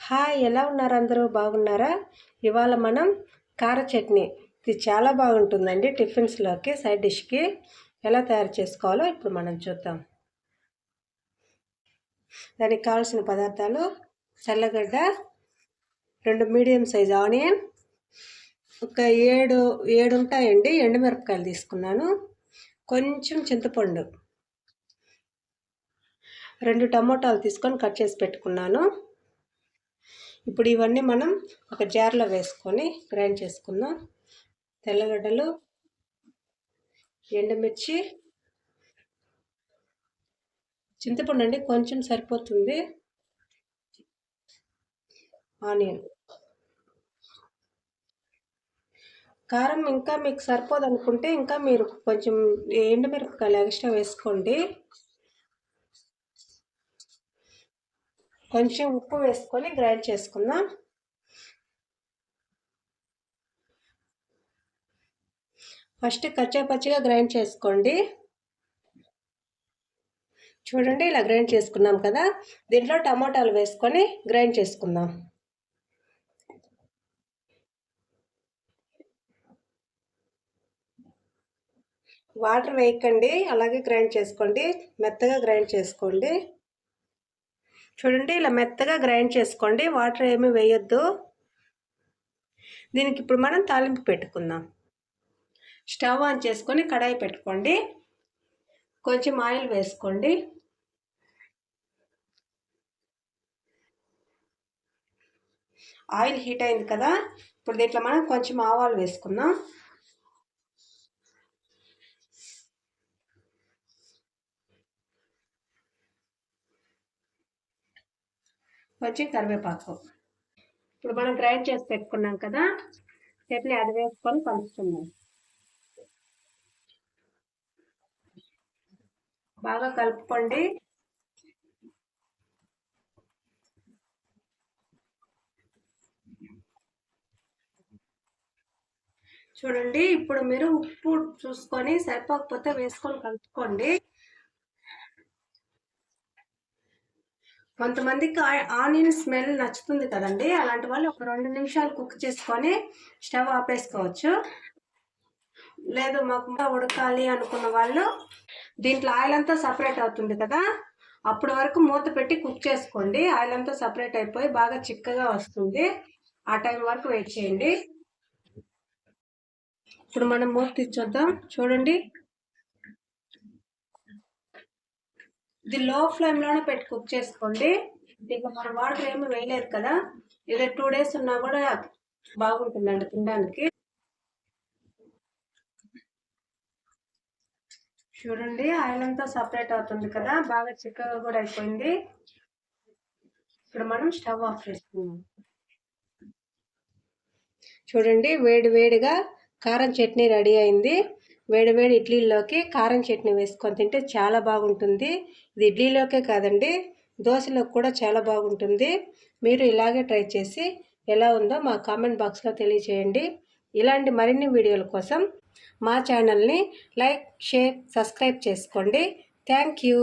Hi, ఎలా ఉన్నారు? అందరూ బాగున్నారా? ఇవాళ మనం కార చట్నీ, ఇది చాలా బాగుంటుందండి. టిఫిన్స్లోకి సైడ్ డిష్కి ఎలా తయారు చేసుకోవాలో ఇప్పుడు మనం చూద్దాం. దానికి కావాల్సిన పదార్థాలు: తెల్లగడ్డ, 2 మీడియం సైజ్ ఆనియన్, ఒక 7 ఉంటాయండి ఎండుమిరపకాయలు తీసుకున్నాను, కొంచెం చింతపండు, 2 టమోటాలు తీసుకొని కట్ చేసి పెట్టుకున్నాను. ఇప్పుడు ఇవన్నీ మనం ఒక జార్లో వేసుకొని గ్రైండ్ చేసుకుందాం. తెల్లగడ్డలు, ఎండుమిర్చి, చింతపండు అండి కొంచెం సరిపోతుంది, ఆనియన్. కారం ఇంకా మీకు సరిపోదు అనుకుంటే ఇంకా మీరు కొంచెం ఎండుమిరపకాయలు ఎక్స్ట్రా వేసుకోండి. కొంచెం ఉప్పు వేసుకొని గ్రైండ్ చేసుకుందాం. ఫస్ట్ కచ్చాపచ్చిగా గ్రైండ్ చేసుకోండి. చూడండి, ఇలా గ్రైండ్ చేసుకున్నాం కదా. దీంట్లో టమాటాలు వేసుకొని గ్రైండ్ చేసుకుందాం. వాటర్ వేయకండి, అలాగే గ్రైండ్ చేసుకోండి. మెత్తగా గ్రైండ్ చేసుకోండి. చూడండి, ఇలా మెత్తగా గ్రైండ్ చేసుకోండి, వాటర్ ఏమీ వేయొద్దు. దీనికి ఇప్పుడు మనం తాలింపు పెట్టుకుందాం. స్టవ్ ఆన్ చేసుకొని కడాయి పెట్టుకోండి. కొంచెం ఆయిల్ వేసుకోండి. ఆయిల్ హీట్ అయింది కదా, ఇప్పుడు దీంట్లో మనం కొంచెం ఆవాలు వేసుకుందాం. కొంచెం కరివేపాకు. ఇప్పుడు మనం గ్రైండ్ చేసి పెట్టుకున్నాం కదా చట్నీ, అది వేసుకొని కలుపుకుందాం. బాగా కలుపుకోండి. చూడండి, ఇప్పుడు మీరు ఉప్పు చూసుకొని సరిపోకపోతే వేసుకొని కలుపుకోండి. కొంతమందికి ఆనియన్ స్మెల్ నచ్చుతుంది కదండి, అలాంటి వాళ్ళు ఒక 2 నిమిషాలు కుక్ చేసుకొని స్టవ్ ఆపేసుకోవచ్చు. లేదు మాకు ఉడకాలి అనుకున్న వాళ్ళు దీంట్లో ఆయిల్ అంతా సపరేట్ అవుతుంది కదా, అప్పటి వరకు మూత పెట్టి కుక్ చేసుకోండి. ఆయిల్ అంతా సపరేట్ అయిపోయి బాగా చిక్కగా వస్తుంది. ఆ టైం వరకు వెయిట్ చేయండి. ఇప్పుడు మనం మూత తీర్చొద్దాం. చూడండి, ఇది లో ఫ్లేమ్లోనే పెట్టి కుక్ చేసుకోండి. దీంట్లో మనం వాటర్ ఏమి వేయలేదు కదా, ఇది 2 డేస్ ఉన్నా కూడా బాగుంటుందండి తినడానికి. చూడండి, ఆయిల్ అంతా సపరేట్ అవుతుంది కదా, బాగా చిక్కగా కూడా అయిపోయింది. ఇప్పుడు మనం స్టవ్ ఆఫ్ చేసుకుందాం. చూడండి, వేడిగా కారం చట్నీ రెడీ అయింది. వేడి ఇడ్లీలోకి కారం చట్నీ వేసుకొని తింటే చాలా బాగుంటుంది. ఇది ఇడ్లీలోకే కాదండి, దోశలోకి కూడా చాలా బాగుంటుంది. మీరు ఇలాగే ట్రై చేసి ఎలా ఉందో మా కామెంట్ బాక్స్లో తెలియచేయండి. ఇలాంటి మరిన్ని వీడియోల కోసం మా ఛానల్ని లైక్, షేర్, సబ్స్క్రైబ్ చేసుకోండి. Thank you.